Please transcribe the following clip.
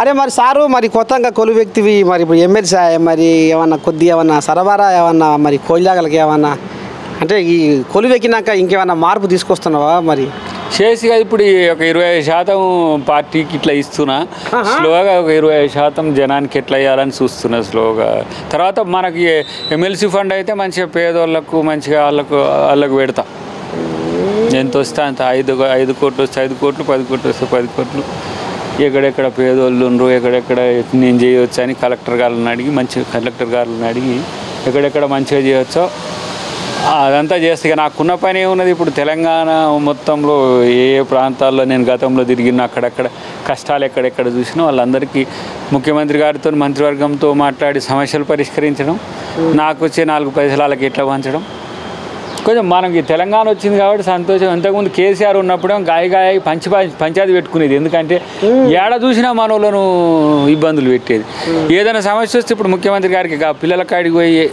అరే మరి సారు మరి కొత్తగా కొలువు వ్యక్తివి మరి ఇప్పుడు ఎమ్మెల్సీ మరి ఏమన్నా కొద్దిగా ఏమన్నా సరఫరా ఏమన్నా మరి కోయిలాగలకి ఏమన్నా అంటే ఈ కొలువు ఎక్కినాక ఇంకేమన్నా మార్పు తీసుకొస్తున్నావా మరి చేసి ఇప్పుడు ఒక 25% పార్టీకి ఇట్లా ఇస్తున్నా స్లోగా ఒక 25% జనానికి ఎట్లా వేయాలని చూస్తున్నా స్లోగా. తర్వాత మనకి ఎమ్మెల్సీ ఫండ్ అయితే మంచిగా పేదోళ్ళకు మంచిగా వాళ్ళకు పెడతా. ఎంత వస్తే అంత 5 కోట్లు వస్తే 5 కోట్లు, 10 కోట్లు వస్తే 10 కోట్లు. ఎక్కడెక్కడ పేదోళ్ళు ఉండరు, ఎక్కడెక్కడ నేను చేయవచ్చు అని కలెక్టర్ గారిని అడిగి ఎక్కడెక్కడ మంచిగా చేయవచ్చో అదంతా చేస్తే నాకున్న పని ఏమున్నది. ఇప్పుడు తెలంగాణ మొత్తంలో ఏ ప్రాంతాల్లో నేను గతంలో తిరిగిన అక్కడక్కడ కష్టాలు ఎక్కడెక్కడ చూసినా వాళ్ళందరికీ ముఖ్యమంత్రి గారితో మంత్రివర్గంతో మాట్లాడి సమస్యలు పరిష్కరించడం, నాకు వచ్చే 4 పైసలు వాళ్ళకి ఎట్లా పంచడం. కొంచెం మనకి తెలంగాణ వచ్చింది కాబట్టి సంతోషం. ఇంతకుముందు కేసీఆర్ ఉన్నప్పుడే గాయ పంచాయతీ పెట్టుకునేది. ఎందుకంటే ఏడ చూసినా మనోళ్ళను ఇబ్బందులు పెట్టేది. ఏదైనా సమస్య వస్తే ఇప్పుడు ముఖ్యమంత్రి గారికి పిల్లల కాడికి పోయి